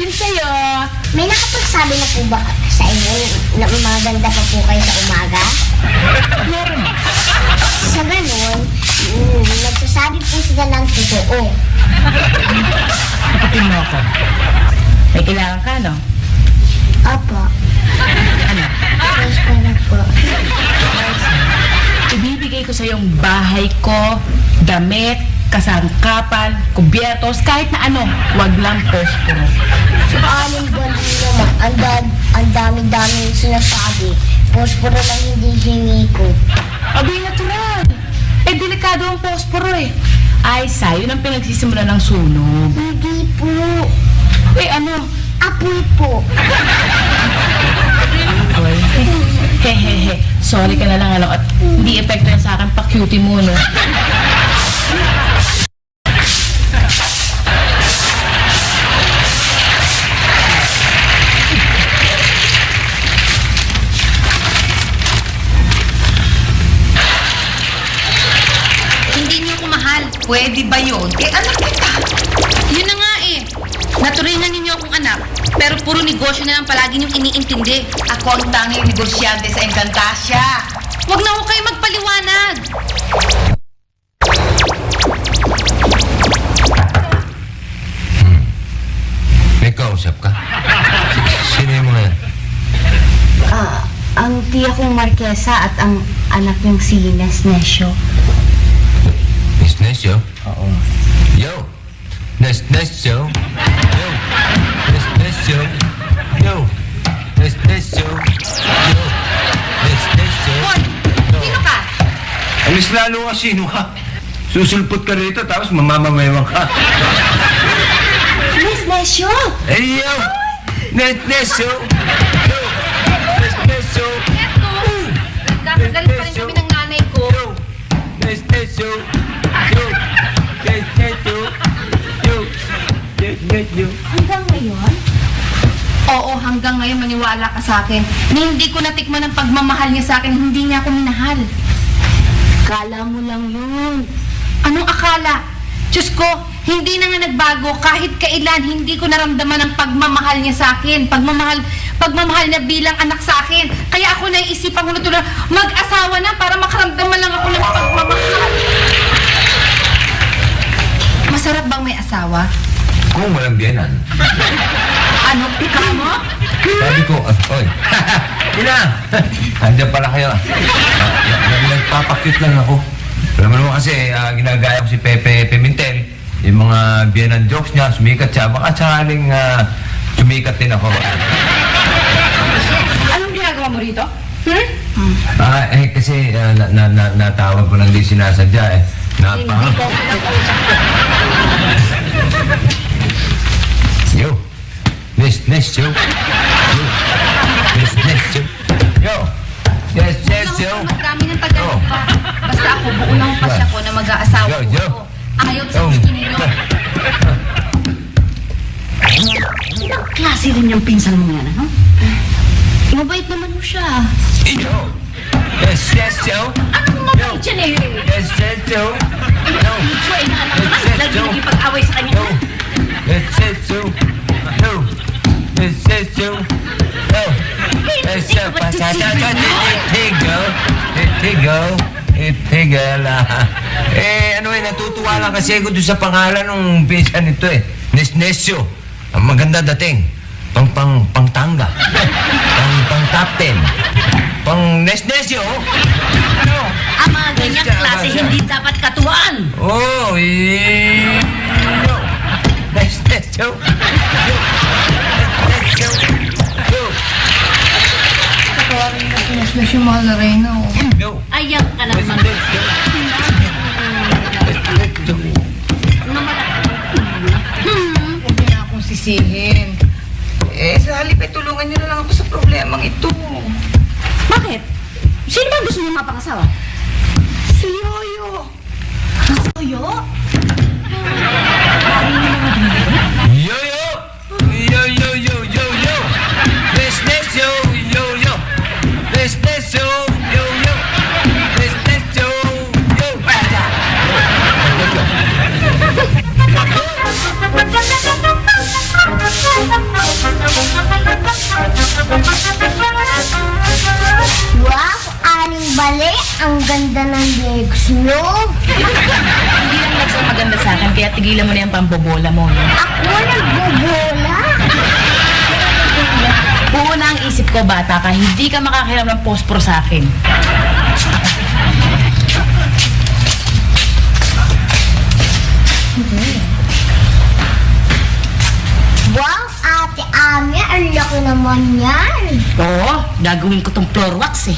din sa'yo. May nakapagsabi na po ba sa inyo na maganda pa po kayo sa umaga? Meron. Sa ganun, nagsasabi po sila ng totoo. Kapatid mo ako. May kailangan ka, no? Opo. Ano? Yes ko na po. Ibibigay ko sa yung bahay ko, damit, kasangkapan, kubyertos, kahit na ano. Wag lang posporo. Sa amin ba naman, ang dami-dami sinasabi. Posporo lang hindi hingi ko. Abay, natural. Eh, delikado ang posporo eh. Ay, sayo nang pinagsisimula ng sunog. Hindi po. Eh, ano? Apoy po. Ay, hehehe. Sorry ka na lang, ano, at hindi epekto yan sa akin, pa-cutie mo, no? Hindi niyo ako mahal. Pwede ba yun? Eh, anak kita. Yun na nga eh. Naturingan ninyo akong anak, pero puro negosyo na lang palagi niyong iniintindi. Ako ang tanging negosyante sa Encantasia. Huwag na ako kayo magpaliwanag. May kausap ka? Sino yung mga yan? Ang tiya kong Marquesa at ang anak niyang si Nesnesio. Miss Nesio? Oo. Yo! Nesio? Yo! Nesio? Yo! Nesio? Yo! Nesio? Hoy, sino ka? Miss lalo ka, sino ka? Susulpot ka rito tapos mamamamayawang ka. Nesnesio! Hey, yo! Nesio! Yo! Nesio! Nagkakagalit pa rin kami ng nanay ko. Yo! Nesio! Yo! Nesio! Yo! Nesio! Hanggang ngayon? Oo, hanggang ngayon maniwala ka sa akin na hindi ko natikman ang pagmamahal niya sa akin, hindi niya ako minahal. Kala mo lang yun. Anong akala? Diyos ko, hindi na nga nagbago. Kahit kailan, hindi ko naramdaman ang pagmamahal niya sa akin. Pagmamahal niya bilang anak sa akin. Kaya ako naiisipan ko na tuloy, mag-asawa na para makaramdaman lang ako ng pagmamahal. Masarap bang may asawa? Kung walang biyanan. Ano, ikaw mo? Sabi ko, oy, ina! Andiyan pala kayo. Nagpapakyut lang ako. Alam mo naman kasi, ginagaya ko si Pepe Pimentel. Yung mga biyanan jokes niya, sumikat siya. Baka sakaling sumikat din ako. Anong ginagawa mo rito? Kasi natawag ko nang di sinasadya eh. Yo! Yo! Yo! Yo! Yo! Yes, yo! Magdami ng tagalog pa. Basta ako, buo lang pa siya ko na mag-aasawa Yo, ko. yo. Ayaw sa gusto ninyo. Ilang klase rin yung pinsan mo yan, ano? Mabait naman mo siya. Yo! Yes, yo! Anong mabait yan eh? Yes, yo! Yo! So, inaanak naman. Yes, Lagi yo. nakipag-away sa kanya. Yo! Yes, yo! Yo! Yes, yo! Yo! Yes, yo! Itigil. Ano natutuwa lang kasi ako doon sa pangalan ng pinsan nito eh. Nesnesio. Ang maganda dating. Pang-tangga. Pang-top 10. Pang-Nesnesio. No. Ang mga ganyang klase hindi dapat katuwaan. Oh, no. Nesnesio. Yo. Nesnesio. Yo. Katawarin na sinas yung mahal na Reyna, oh. Yo. Ayan ka naman. Nesnesio. Huwag niyo na akong sisihin. Sa halip ay tulungan niyo na lang ako sa problemang ito. Bakit? Sino ba gusto niyo mapangasawa? Si Yoyo. Toyo? Yo, yo. Yo, yo, yo, yo, yo. Nesnesio. Yo, yo. Nesnesio. Yo, yo. Nesnesio. Yo. Thank you. itlog. Hindi lang Lex ang maganda sa akin, kaya tigilan mo na yung pambobola mo, no? Ako nagbobola. Una ang isip ko, bata ka, hindi ka makakiram ng posporo sa akin. Wow, Ate Amia, ang laki naman yan. Oo, gagawin ko tong floor wax eh.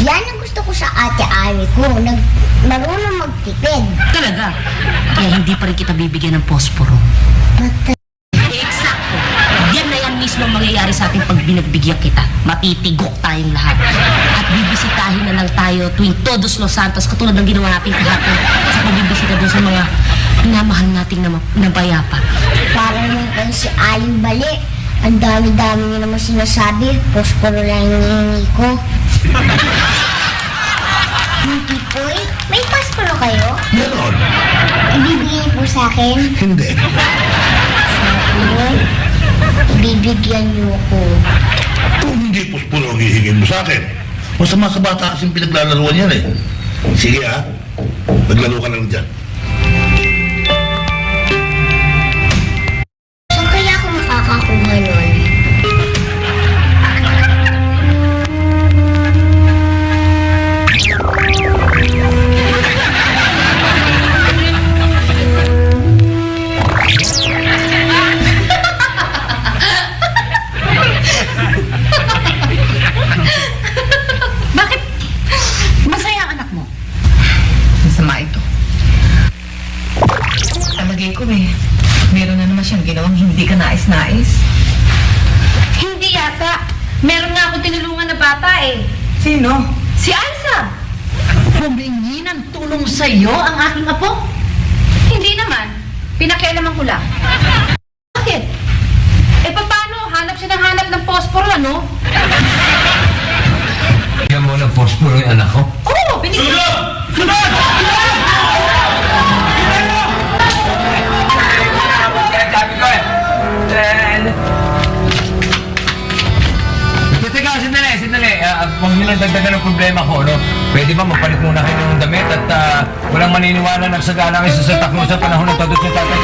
Yan ang gusto ko sa Ate Ami ko. Marunong magtipid. Talaga? Kaya hindi pa rin kita bibigyan ng posporo. Eksakto. Yan na yan mismo ang mangyayari sa ating pag binagbigyan kita. Matitigok tayong lahat. At bibisitahin na lang tayo tuwing Todos Los Santos katulad ng ginawa natin kahapon sa pagbibisita doon sa mga minamahal nating na bayapa. Parang yung kay si Aling Bali. Ang dami-dami niya naman sinasabi. Posporo lang yung hihingi ko. Hindi po eh. May posporo kayo? Meron. Ibibigay niyo po sa akin? Hindi. Yun. Bibigyan niyo ko. Kung hindi puspuro ang hihingin mo sa akin, masama sa bata kasing pinaglalaruan yan eh. Sige ha, naglaro ka lang dyan. Saan kaya ako makakakuha nun? Bakit? Masaya ang anak mo. Masama ito. Talagay ko eh. Meron na naman siyang ginawang hindi ka nais-nais. Hindi yata. Meron nga akong tinulungan na bata eh. Sino? Si Alsa. Humingi ng tulong sa'yo ang aking apo? Hindi naman. Pinakialaman ko lang. Bakit? Eh paano? Hanap siya ng hanap ng posporo, ano? Bigyan mo ng posporo yung anak ko. Oo, binigyan. Sabi ko eh. Teka, sandali. Huwag nyo lang dagdagan ng problema ko, no? Pwede ba magpalit muna kayo ng damit at walang maniniwala nagsagana kayo sa Santa Cruz sa panahon ng Todos ng Tatay?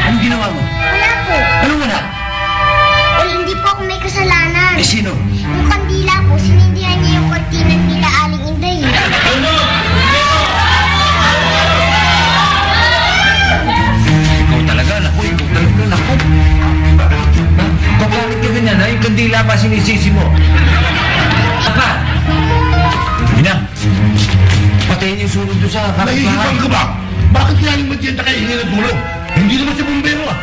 Anong ginawa mo? Wala po. Anong wala? Well, hindi po ako may kasalanan. Eh, sino? Yung kandila po, sinindihan niya yung kortina nila Aling Inday. Ikaw talaga, naku, ikaw talaga, naku. Bakit ka ganyan, ha? Yung kandila ba sinisisi mo? Apa? Ina, patayin yung sunog doon sa Nahihibang kapitbahay. ka ba? Bakit nga yung madyenta kayo hingi ng tulong? Hindi naman si bumbero ah.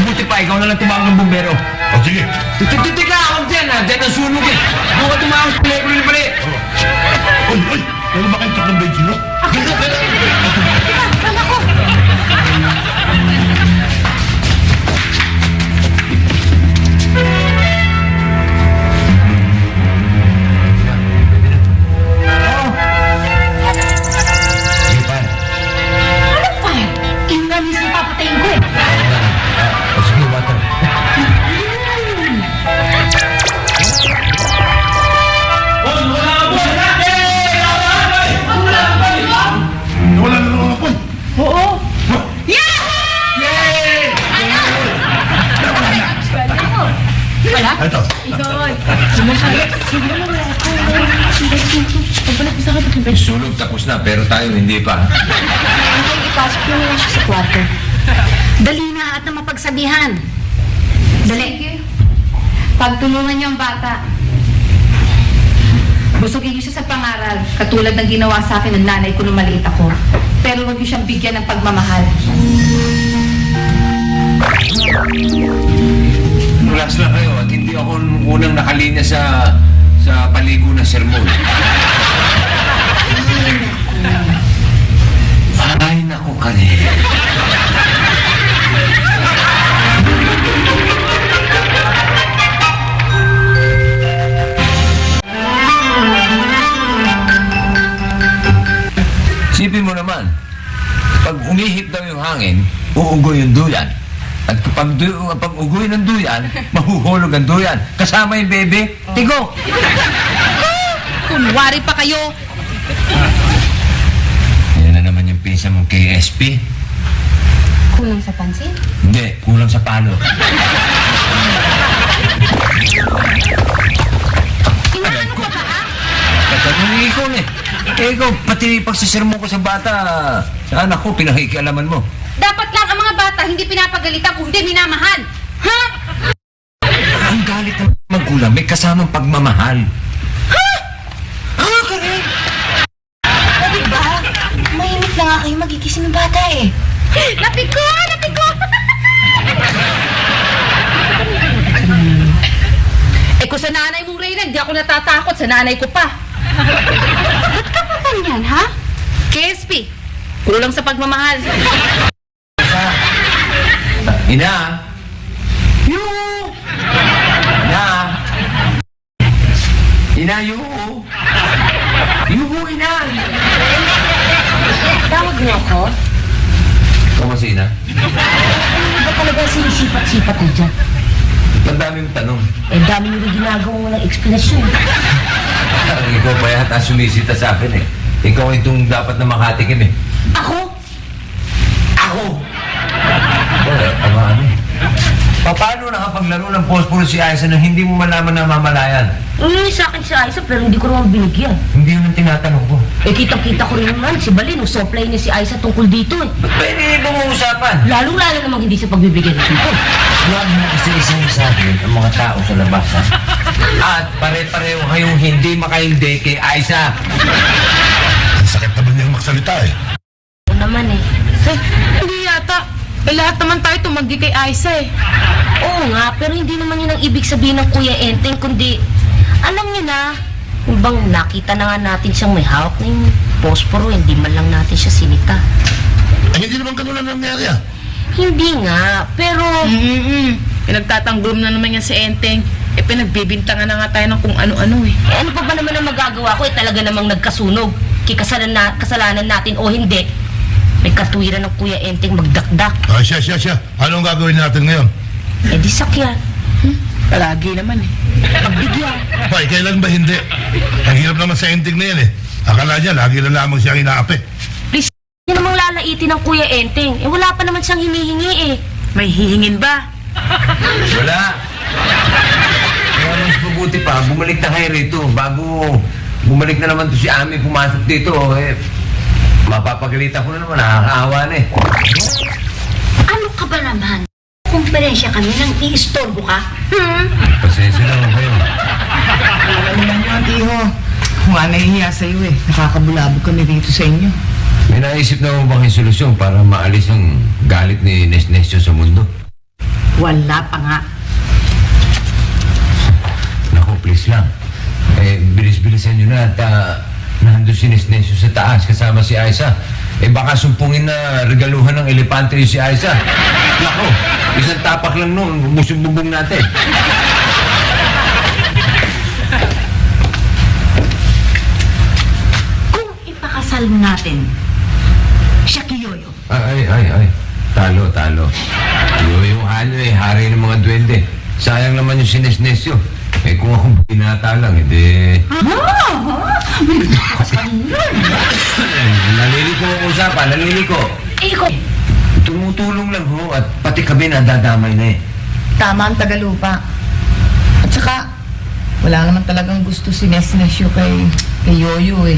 Buti pa, ikaw na lang tumawag ng bumbero. O sige. Teka, huwag dyan, ha? Dyan ang sunog eh. Huwag ka tumawag sa telepono ni Bali. Oy, meron ba kayong takang bensin no? Sige pa. Anong fire? Yung nga mismo papatayin ko eh. Sige, water. Wala na naman ako eh. Wala? Ito. Sunog tapos na, pero tayo hindi pa. Ipasok mo na siya sa kwarto. Dali na at na mapagsabihan. Dali. Pagtulungan niyo ang bata. Busugin niyo siya sa pangaral, katulad ng ginawa sa akin ng nanay ko nung maliit ako. Pero huwag niyo siyang bigyan ng pagmamahal. Relax lang kayo at hindi ako unang nakalinya sa paligo ng sermon. Ay, naku, kani. umihip daw yung hangin, uugoy yung duyan. At kapag pag ugoy ng duyan, mahuhulog ang duyan. Kasama yung bebe, tigo. Kunwari pa kayo. Yan na naman yung pinsa mong KSP. Kulang sa pansin? Hindi, kulang sa palo. Inaano ko ba, ha? Tatanungin ko eh. Eh, ikaw, pati pagsasirmo ko sa bata, sa anak ko, pinakikialaman mo. Dapat lang ang mga bata hindi pinapagalitan kung hindi minamahal. Ha? Ang galit ng magulang, may kasamang pagmamahal. Ha? Ah, correct. O diba? Mahimik na nga kayo magigising ng bata eh. Lapit ko! Lapit ko! Eh kung sa nanay mong Reyna, hindi ako natatakot. Sa nanay ko pa. Ba't ka pa ganyan, ha? KSP, kulang sa pagmamahal. Ina! Yu! Ina! Ina, yu! Yuhu, ina! Tawag niyo ako? Ikaw ba si ina? Ano ba talaga sinisipat-sipat ko dyan? Ang dami mong tanong. Eh, dami nyo rin ginagawa mo ng eksplanasyon. Ikaw pa yata sumisita sa akin eh. Ikaw itong dapat na makatikim eh. Ako? Ako! Ano eh? Paano nakapaglaro ng posporo si Aiza na hindi mo malaman na mamalayan? Sa akin si Aiza pero hindi ko naman binigyan. Hindi naman tinatanong ko. Eh, kitang-kita ko rin naman si Balin, supply niya si Aiza tungkol dito eh. Ba't pwede ibang uusapan? Lalong-lalo namang hindi sa pagbibigyan ng people. Huwag mo isa-isahin sa akin ang mga tao sa labas, ha? At pare-pareho kayong hindi makaindi kay Aiza. Ang sakit naman niyang magsalita eh. Oo naman eh. Hindi yata. Eh, lahat naman tayo tumanggi kay Aiza eh. Oo nga, pero hindi naman yun ang ibig sabihin ng Kuya Enteng, kundi, alam niyo na, yung bang nakita na nga natin siyang may hawak na yung posporo, hindi man lang natin siya sinita. Ay, hindi naman ganun ang nangyari ah. Hindi nga, pero, Pinagtatanggol na naman yan si Enteng. Eh, pinagbibintangan na nga tayo ng kung ano-ano eh. ano pa ba naman ang magagawa ko? Eh, talaga namang nagkasunog. Kasalanan natin o hindi. May katwiran ng Kuya Enteng magdakdak. Ay, siya. Anong gagawin natin ngayon? Eh, di sakyan. Palagi naman eh. Pagbigyan. Ay, kailan ba hindi? Ang hirap naman sa ending na yan eh. Akala niya, lagi na lamang siya ang inaapi. Please, yun namang lalaitin ng Kuya Enteng. Eh, wala pa naman siyang hinihingi eh. May hihingin ba? Wala. Kaya mas mabuti pa, bumalik na kayo rito. Bago bumalik na naman to si Ami pumasok dito, eh, mapapagalitan ko na naman, nakakaawa na eh. Ano ka ba naman? Kumperensya kami nang iistorbo ka? Pasensya na kayo. Alam naman nyo, Tiho. Kung nga nahihiya sa'yo eh. Nakakabulabog kami dito sa inyo. May naisip na mo bang yung solusyon para maalis ang galit ni Nesnesyo sa mundo? Wala pa nga. Naku, please lang. Eh, bilis-bilisan nyo na at nandun si Nesnesyo sa taas kasama si Aiza. Eh, baka sumpungin na regaluhan ng elepante yung si Aiza. Naku, isang tapak lang noon, ubus yung bubong natin. Kung ipakasal mo natin, siya kiyoyo. Ay. Talo. Yung ano eh, hari ng mga duwende. Sayang naman yung si Nesnesyo. Eh, kung ako binata lang, edi... Naliliko ang usapan, naliliko. Ikaw, Tumutulong lang ho at pati kami nadadamay na eh. Tama ang Tagalupa. At saka, wala naman talagang gusto si Nesnesyo kay Yoyo eh.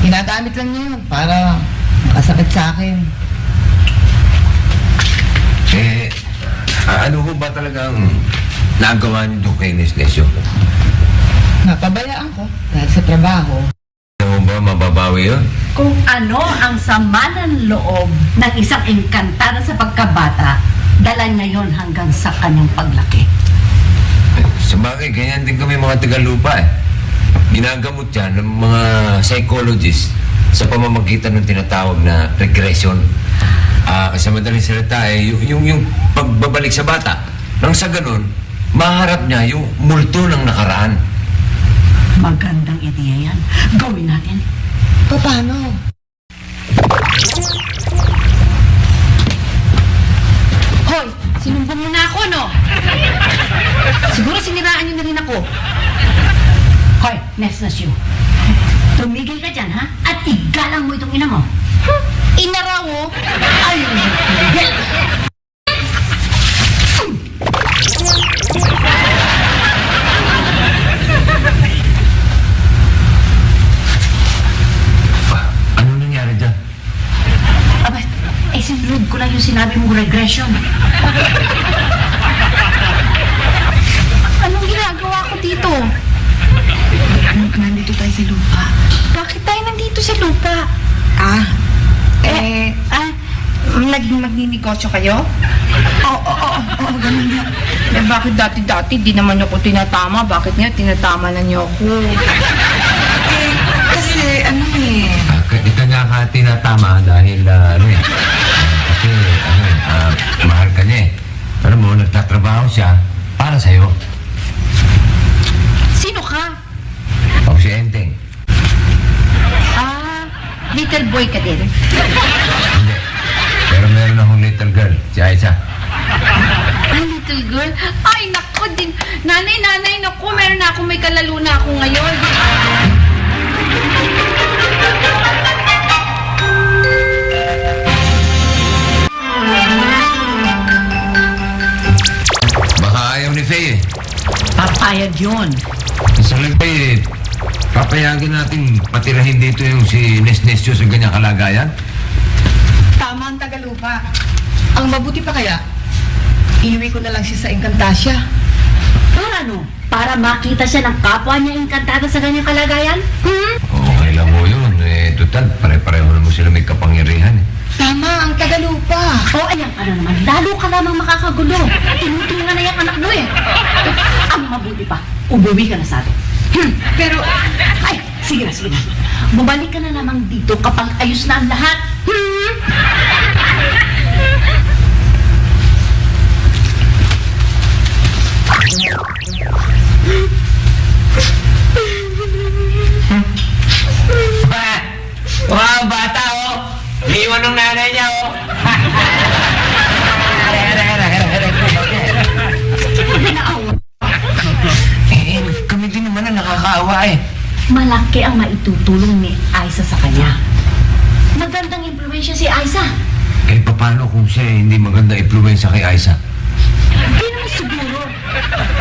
Ginagamit lang niya yun para makasakit sa akin. Eh, ano ho ba talagang nagawa niyo doon kay Nesnesyo? Napabayaan ko dahil sa trabaho. Ano ba mababawi yun? Kung ano ang sama ng loob ng isang engkantada sa pagkabata, dala niya yon hanggang sa kanyang paglaki. Sa bagay, ganyan din kami mga Tagalupa eh. Ginagamot yan ng mga psychologists sa pamamagitan ng tinatawag na regression. Sa madaling salita eh, yung pagbabalik sa bata. Nang sa ganun, maharap niya yung multo ng nakaraan. Magandang ideya yan. Gawin natin. Paano? ko. Hoy, Nesnasyo. Tumigil ka dyan, ha? At igalang mo itong ina mo. Ina raw, oh. Ay, tumigil! Ano nangyari dyan? Aba, sinunod ko lang yung sinabi mong regression. Anong ginagawa ko dito? Nandito tayo sa lupa. Bakit tayo nandito sa lupa? Naging magninegosyo kayo? Oo, ganun nga. Eh, bakit dati-dati di naman ako tinatama? Bakit nga tinatama na niyo ako? Kasi Ito nga ka tinatama dahil kasi mahal ka niya eh. Alam mo, nagtatrabaho siya para sa'yo. Sino ka? Ako si Enteng. Little boy ka din. Hindi. Pero meron akong little girl, si Aisha. Ay, little girl. Ay, nako din. Nanay, nako. Meron na akong may kalalo na ako ngayon. Baka ayaw ni Faye eh. Papayag yun. Sa Faye, papayagin natin patirahin dito yung si Nesnesyo sa ganyang kalagayan. tama ang Tagalupa. Ang mabuti pa kaya, iuwi ko na lang siya sa Encantasia. Para ano? Para makita siya ng kapwa niya engkantada sa ganyang kalagayan? Okay lang mo yun. Eh, total, pare-pareho naman sila may kapangyarihan eh. Tama ang Tagalupa. O, ayan ka na naman. Lalo ka lamang makakagulo. Tinutungan na yung anak mo eh. Ang mabuti pa, umuwi ka na sa atin. Pero, Ay, sige na. Bumalik ka na naman dito kapag ayos na ang lahat. Wow, bata oh! Iiwan ng nanay niya oh! Kami din naman ang nakakaawa eh. Malaki ang maitutulong ni Aiza sa kanya. Magandang impluensya si Aiza. Eh, paano kung siya hindi maganda impluensya kay Aisha? Hindi naman siguro.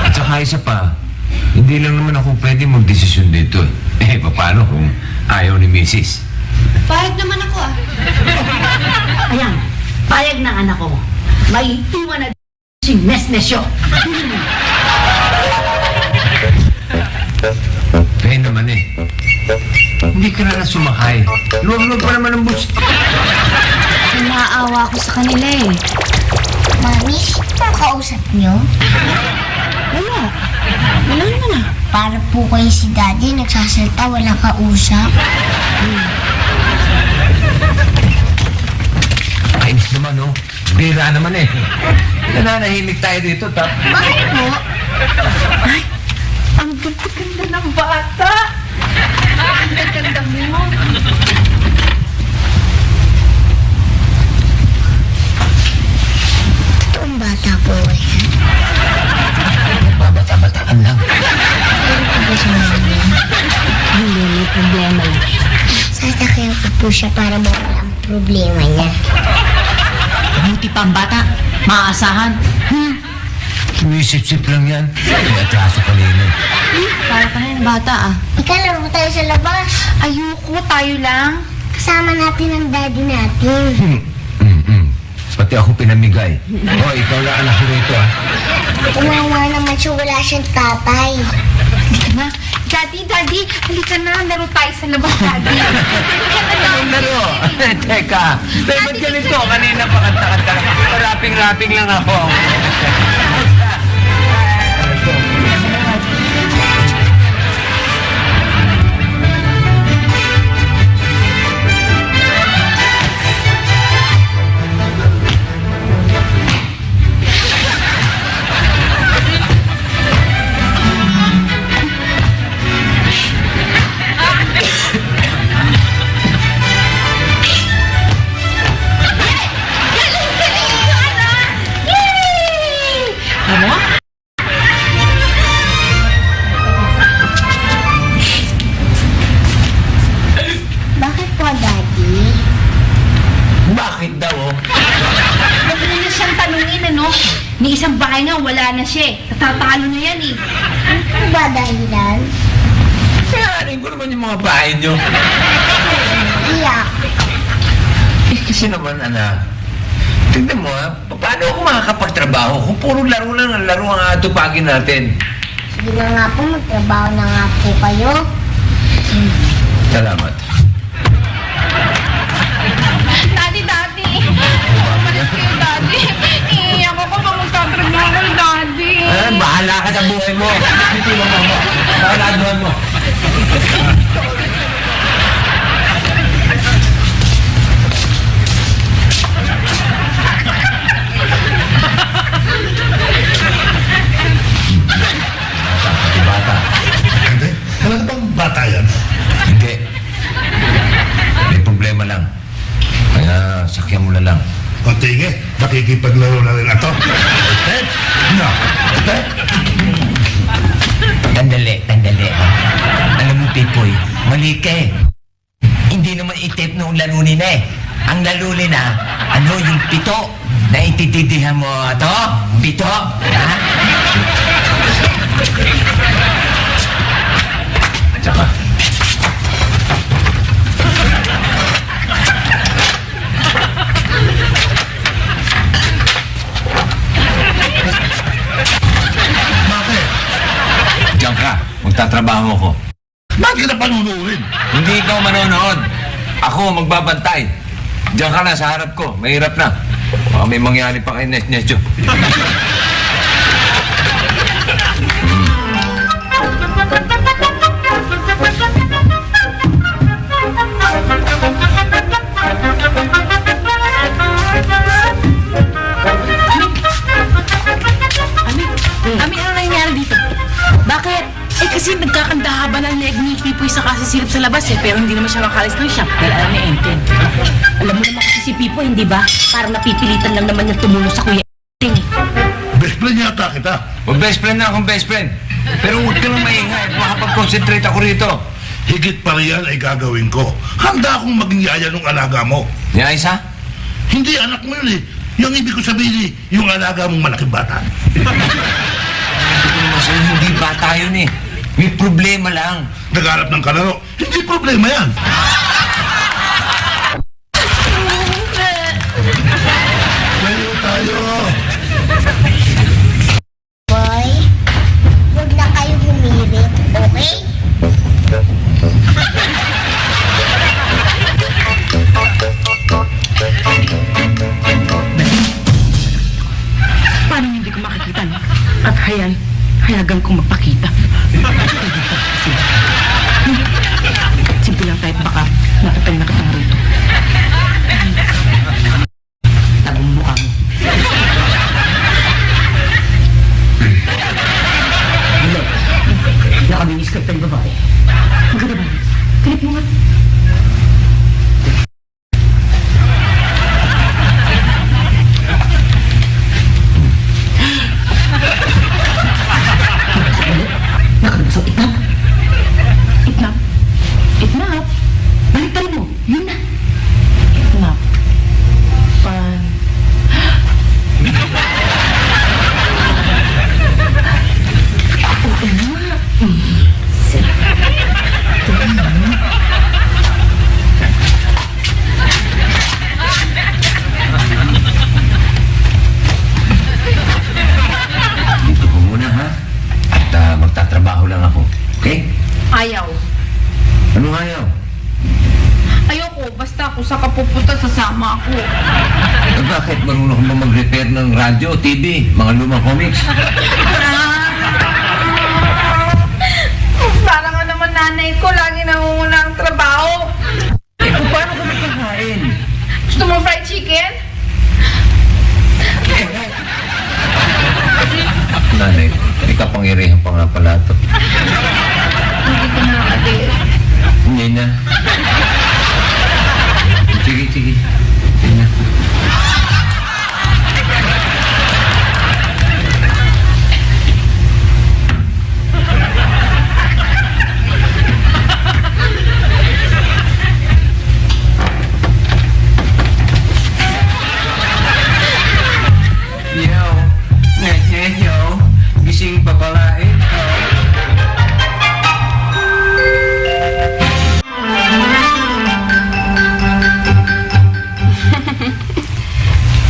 At saka isa pa, hindi lang naman ako pwede magdesisyon dito eh. Eh, paano kung ayaw ni Mrs.? pahig naman ako ah. Ayan, payag ng anak ko. May iwan na si Nesnesyo. Kaya naman eh. Hindi ka na sumakay. Luwag-luwag pa naman ang bus. Naawa ko sa kanila eh. Mami, sino ang kausap niyo? Wala naman ah. Para po kayo si Daddy, nagsasalita, walang kausap. Kainis naman oh. Bira naman eh. Nananahimik tayo dito, tap. Bakit po? Ay, ang ganda-ganda ng bata. Ang ganda mo. Itong bata po yan. Babata-bataan lang. Hindi, may problema lang. Sasakyan ko po siya para mawala ang problema niya. Buti pa ang bata. Maaasahan. Sumisip-sip lang yan. May atraso kanina. Para ka na bata ah. Ikalaro tayo sa labas. Ayoko, tayo lang. Kasama natin ang daddy natin. Pati ako pinamigay. Oh, ikaw lang anak ko rito ah. Umawa naman siya, wala siyang tatay. Halika na. Daddy, halika na. Laro tayo sa labas, Daddy. Anong laro? Teka, ba't ganito? Kanina pa kanta-kanta. Rapping lang ako. Ni isang bahay nga, wala na siya eh. Natatalo na yan eh. Ano ba dahilan? Kaya ko naman yung mga bahay nyo. Iyak. Eh, kasi naman, anak, tignan mo ha, paano ako makakapagtrabaho kung puro laro lang ang laro ang atupagin natin? Sige na nga po, magtrabaho na nga po kayo. Salamat. Daddy! Umalis kayo, Daddy. Iiyak ako pa magtatrabaho, Daddy. Bahala ka sa buhay mo. Ito mo. Bahala mo. Bata. Hindi? Talaga bang bata yan? Hindi. May problema lang. Kaya sakyan mo na lang. O tingin, makikipaglaro na rin ato. Eh? No. Eh? Tandali. Alam mo, Pipoy, mali ka eh. Hindi naman itip noong lalunin na eh. Ang lalunin na, yung pito. Naintindihan mo ito? Pito? Ha? At saka, Bakit? diyan ka. Magtatrabaho ako. Bakit kita panunurin? Hindi ikaw manonood. Ako magbabantay. Diyan ka na sa harap ko. Mahirap na. Baka may mangyari pa kay Nesnesyo. Ami, ano nangyari dito? Bakit? Eh kasi nagkakandahaba ng leg ni Pipoy sa kasisilip sa labas eh. Pero hindi naman siya makalis ng shop. Dahil alam ni Enten. Alam mo naman kasi si Pipo, hindi ba? Parang napipilitan lang naman niyang tumulong sa kuya Enten eh. Best friend yata kita. Best friend na akong best friend. Pero huwag ka nang maingay. Makapag-concentrate ako rito. Higit pa riyan ay gagawin ko. Handa akong maging yaya ng alaga mo. Ni Aisa? Hindi anak mo yun eh. Yung ibig ko sabihin eh, yung alaga mong malaking bata. Hindi ko naman sa'yo, hindi bata yun eh. May problema lang. Nagharap ng kalaro. Hindi problema yan. Layo tayo. Boy, huwag na kayo humirit, okay? Paano hindi ko makikita, no? At hayagan kong magpakita. Simple lang tayo, baka natatay na kita rito. Tagong mukha mo. Hindi. Nakaminis ka tayong babae. Maganda ba? Kalip mo nga. Nakabasang itap. Itnap. Itnap. Baliktad mo. Yun na. Itnap. Pan. Dito ko muna ha. At magtatrabaho lang ako. Okay? Ayaw. Anong ayaw? Ayoko, basta kung saan ka pupunta, sasama ako. Eh, bakit? Marunong ka ba mag-repair ng radyo, TV, mga lumang comics? Para nga naman nanay ko, lagi nangunguna ang trabaho. Eh, paano ka magkakain? Gusto mo fried chicken? Nanay, may kapangyarihan pa nga pala ito. Hindi ko nakakatiis. Hindi na. Sige. Sige na.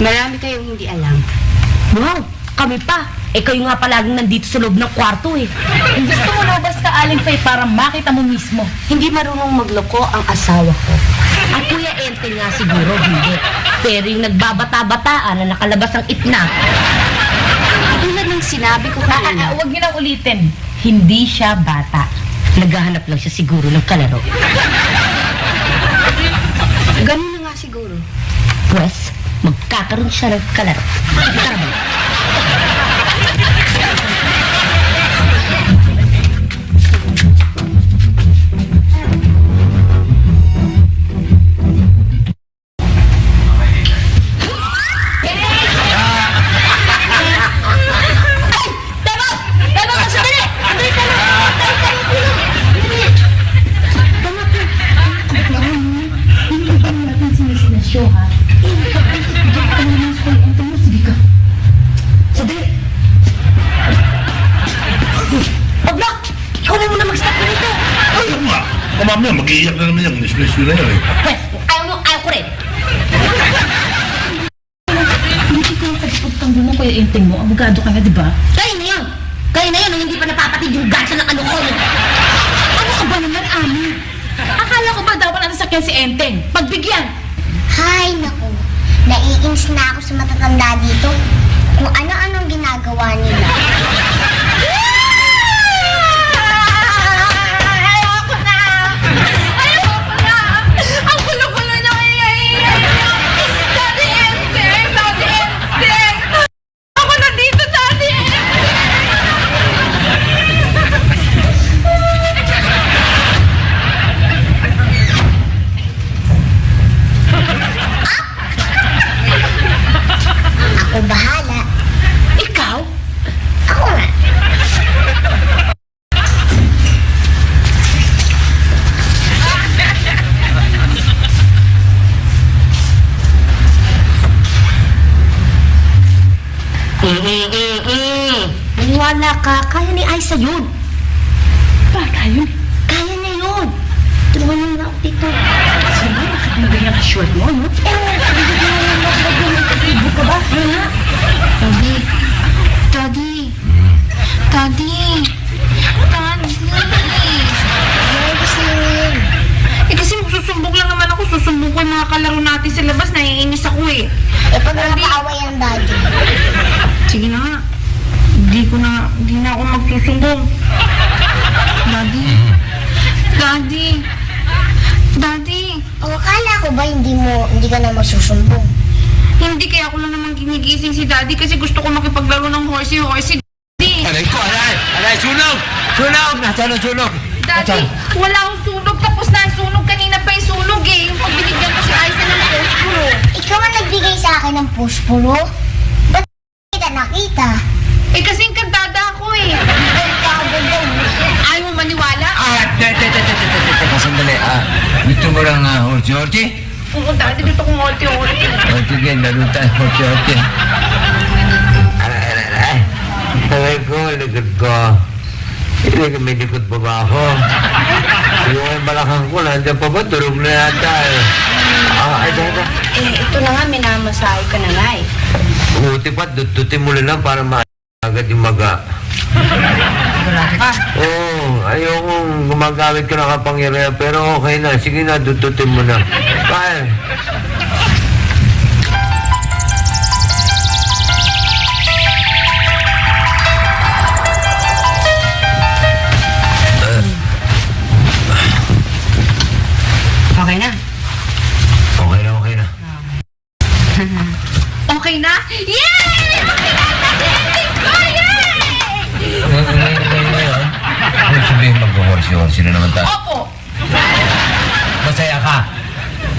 Marami kayong hindi alam. Wow, kami pa. Eh kayo nga palaging nandito sa loob ng kwarto eh. Gusto mo na basta Aling Faye para makita mo mismo. Hindi marunong magloko ang asawa ko. Ang Kuya Enteng nga siguro, hindi. Pero yung nagbabata-bataan na nakalabas ang itna. Tulad ng sinabi ko kanina. Huwag niyo nang ulitin. Hindi siya bata. Naghahanap lang siya siguro ng kalaro. Ganun na nga siguro. Pwes, magkakaroon siya ng kalaro. Tara ba? Mamaya, mag-iiyak na naman yung nisnesyo na yun eh. Pwes, ayaw ko rin. Hindi ka pagpagtanggo mo Kuya Enteng mo. Abogado ka na, di ba? Kayo na yun. Kayo na yun, hindi pa napapatid yung gancho ng ano ko. Ano ka ba naman, Ami? Akala ko ba dapat natin sakyan si Enteng? Pagbigyan! Hay, naku. Naiinis na ako sa matatanda dito. Kung ano-anong ginagawa nila. Ako bahala. Ikaw? Ako nga. Maniwala ka, kaya ni Aiza yun. Bata yun. Kaya na yun. Tulungan niyo na ako dito. Sino? Nakatanggal niya ka short mo, no? Ibu ka ba? Ha? Daddy. Daddy. Daddy. Daddy. Ay, gusto niyo yun. Eh kasi magsusumbok lang naman ako. Susumbok ko yung mga kalaro natin sa labas. Naiinis ako eh. Eh, pag nakaaway ang daddy. Sige na nga. Hindi na ako magsusumbong. Daddy. Daddy. Daddy. O, akala ko ba hindi ka na masusumbong? Hindi, kaya ako lang naman ginigising si Daddy kasi gusto ko makipaglaro ng horsey-horsey. Daddy! Aray ko, aray! Aray, sunog! Sunog! Nasaan ang sunog? Daddy, wala akong sunog. Tapos na ang sunog. Kanina pa yung sunog eh. Yung pagbinigyan ko si Aiza ng posporo. Ikaw ang nagbigay sa akin ng posporo? Ba't kita nakita? Eh kasi encantada ako eh. Ayaw mo maniwala? Teka, sandali. Gusto mo lang horti-horti? Oo, Daddy, gusto kong horsey-horsey. Sige, laro tayo horti-horti. Aray ko, likod ko. May likod pa ba ako? Yung balakang ko, nandiyan pa ba? Turog na yata eh. Teka. Ito na nga, minamasahe ka na nga eh. Buti pa, dututin mo lang para agad yung maga. Oo, ayokong gumagamit ka ng kapangyarihan, pero okay na. Sige na, dututin mo na. Bye! Okay na. Okay na, okay na. Okay na? Yay! Ano sabihin mag-horsi-horsi na naman tayo? Opo! Masaya ka?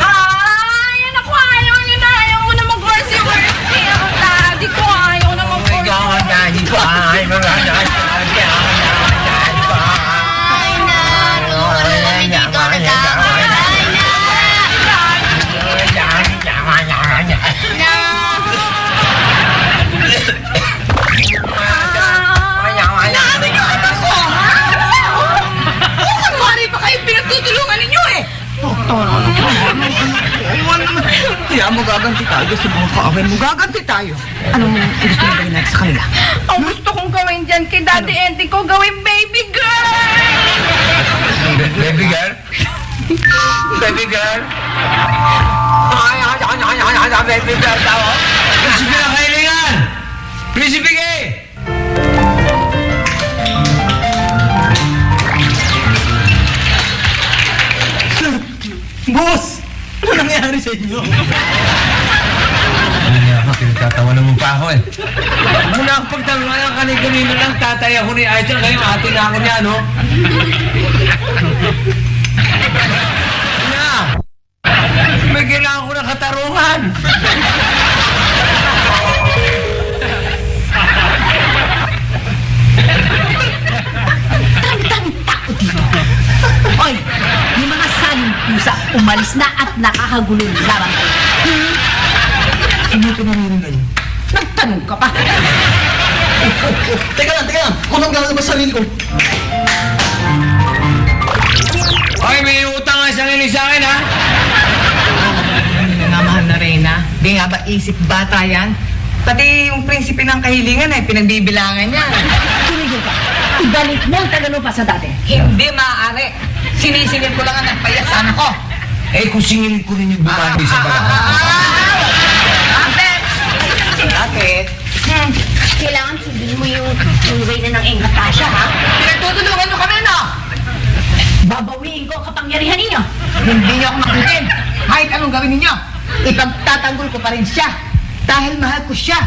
Ay, anak ko, ayaw niyo na. Ayaw ko na mag-horsey-horsey. Ang daddy ko, ayaw na mag-horsey-horsey. Ikaw ang daddy ko. Ay, mga daddy ko. Mari pa kayo pinagtutulungan ninyo eh! talaga sa mga kaaway mo. Gaganti tayo. Anong gusto mo gawin natin sa kanila? Ang gusto kong gawin dyan kay Daddy Eddie ko, gawin baby girl! Baby girl? Baby girl? Baby girl tao? Prinsipe ng kailangan! Prinsipe Gay! Boss! Ano nangyari sa inyo? Ano niya ako, pinagtatawanan mo pa ako eh. Muna ako pagtawanan kanina lang, tatay ako ni Aichan, ngayon ate na ako niya, no? Na! May kailangan ko ng katarungan! Dami-dami tao dito. Oy, yung mga saling pusa, umalis na at nakakagulo lamang. Ano ito naririnig? Nagtanong ka pa. Teka lang! Kung ang lalabas sa sarili ko. Hoy, may utang nga isang ilig sa akin, ha? Ano na mahal na Reyna? Di nga ba isip bata yan? Pati yung prinsipe ng kahilingan ay pinagbibilangan niya. Tumigil ka. Ibalik mo ang tagalupa sa dati. Hindi maaari. Sinisingil ko lang ang nagpayat sa anak ko. Eh, kung singilin ko rin yung bumati sa balat. Bakit? Kailangan sabihin mo yung way na ng Natasha, ha? Pinagtutulungan nyo kami, no? Babawiin ko ang kapangyarihan ninyo. Hindi niyo ako makutin. Kahit anong gawin ninyo, ipagtatanggol ko pa rin siya. Dahil mahal ko siya.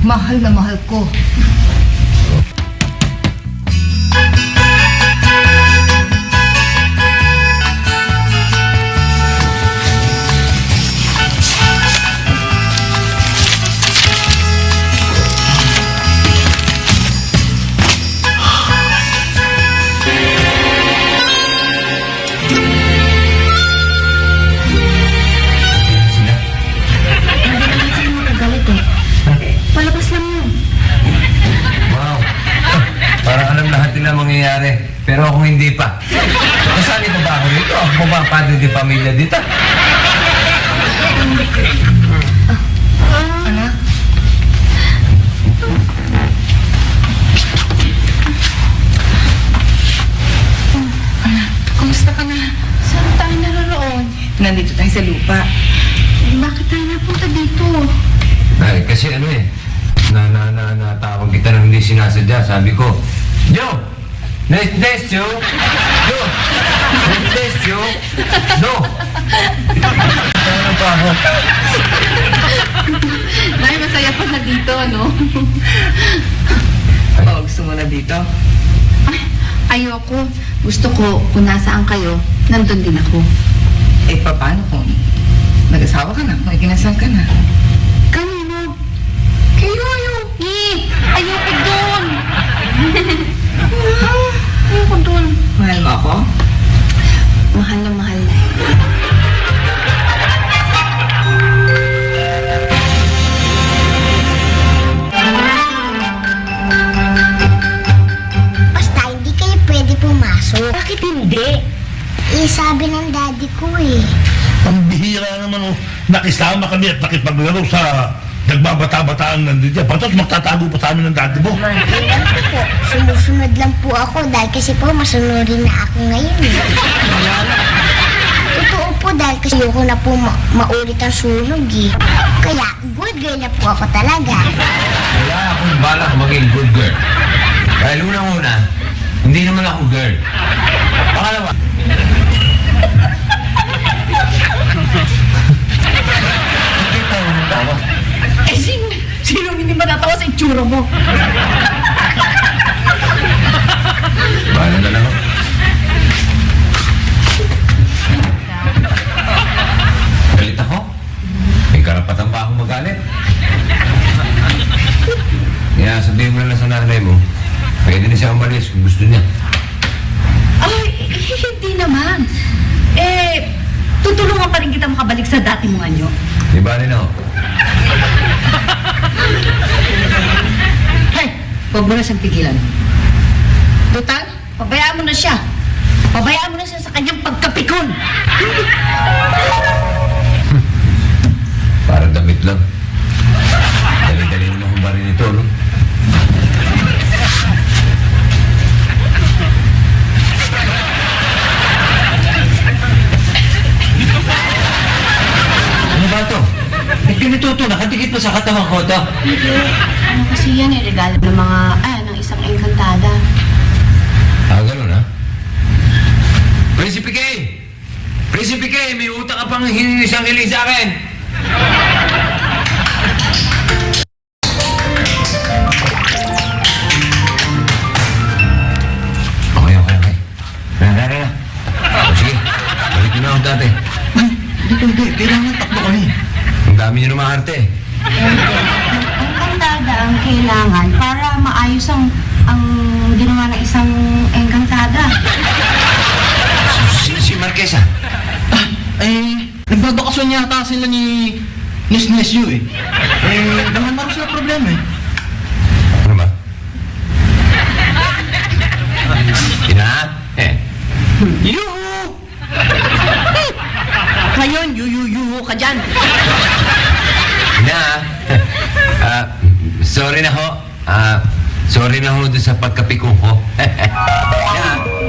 Mahal na mahal ko. Palabas lang yun. Wow. Parang alam lahat nila mangyayari. Pero ako hindi pa. Kasali pa ba ako dito? Ako pa ba ang padre di pamilya dito? Anak? Kumusta ka na? Saan tayo naroon? Nandito tayo sa lupa. Bakit tayo napunta dito? Ay, kasi ano eh. Natawag kita nang hindi sinasadya. Sabi ko, Joe! Nice you! Joe! Nice you! No! Ano pa ako? Nay, masaya pa na dito, ano? Oh, gusto mo na dito? Ayoko. Gusto ko, kung nasaan kayo, nandun din ako. Eh, paano kung nag-asawa ka na, may kinasal ka na? Kanino? Kay Yoyo. Ayoko doon. Ayoko doon. Mahal mo ako? Mahal na mahal. Basta hindi kayo pwede pumasok. Bakit hindi? Eh, sabi ng daddy ko eh. Pambihira naman, oh. Nakisama kami at nakipaglaro sa nagbabata-bataan nandito. Patos magtatago pa sa amin ng dati mo. Tingnan ko po, sumusunod lang po ako dahil kasi po masunurin na ako ngayon. Totoo po dahil kasi ayoko na po maulit ang sunog eh. Kaya good girl na po ako talaga. Wala akong balak maging good girl. Dahil unang-una, hindi naman ako girl. Pangalawa, nakita mo ng tawa. Eh, sino hindi matatawa sa itsura mo? Bahala na lang ako. Galit ako? May karapatan ba akong magalit? Kaya sabihin mo na lang sa nanay mo, pwede na siya umalis kung gusto niya. Ay, hindi naman. Eh, tutulungan pa rin kita makabalik sa dati mong anyo. Di ba rin ako? Hey, huwag mo na siyang pigilan. Total, pabayaan mo na siya. Pabayaan mo na siya sa kanyang pagkapikon. Para damit lang. Dali-dali naman humbarin ito, no? Ano ba ito? Ba't ganito ito? Nakadikit pa sa katawan ko ito. Hindi. Ano kasi yan eh, regalo ng mga, ng isang engkantada. Ah, ganun ha? Prinsipe Kay! Prinsipe Kay, may utang ka pang isang hiling sa akin! Okay. Na. O sige, balik mo na ako dati. Hindi. Kailangan takbo kami. Ang dami niyo naman arte. Engkantada ang kailangan para maayos ang ginawa ng isang engkantada. Si Marquesa. Nagbabakasyon yata sila ni Nesnesyo eh. Naman naman sila problema eh. Ano ba? Ina? Yuhu! Ngayon, yuhu ka dyan. Ina? Sorry na ho. Sorry na ho doon sa pagkapiko ko. Ina?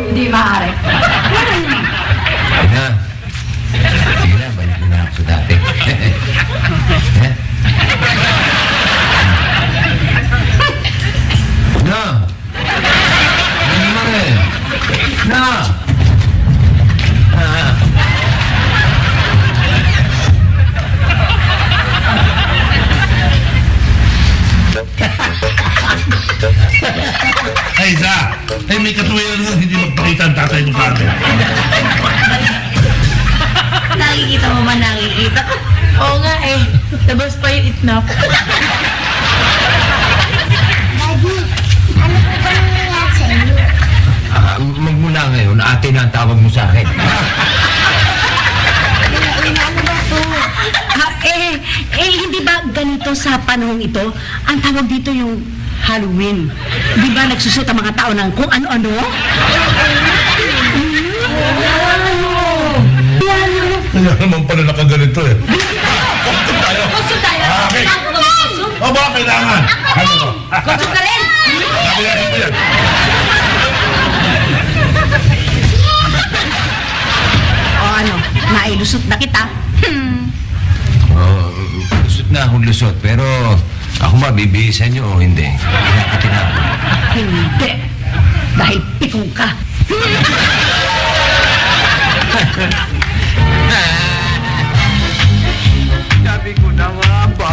Hindi maaari. Ina? Sige na, balik na ako sa dati. Ina? Na! Ano naman eh? Na! Ay, Za! Ay, may katuwiran nga hindi magpakita ang tatay ng pate. Nakikita mo man, nakikita ko. Oo nga eh. Labas pa yung itnap. Daddy, ano po ba nangyayari sa inyo? Magmula ngayon, ate na ang tawag mo sa akin. Ano ba po? Hindi ba ganito sa panahong ito? Ang tawag dito yung Halloween. Di ba nagsusot ang mga tao ng kung ano-ano? Kaya naman pala nakaganito eh. Konsum tayo! Konsum tayo! Okay. O ba, kailangan? Ano ko? Konsum ka rin! Kailangan ko yan. O ano, nailusot na kita. Lusot na akong lusot, pero ako mabibihisan niyo o hindi. Kinakatin ako. Hindi. Dahil pikong ka. Sabi ko na nga ba?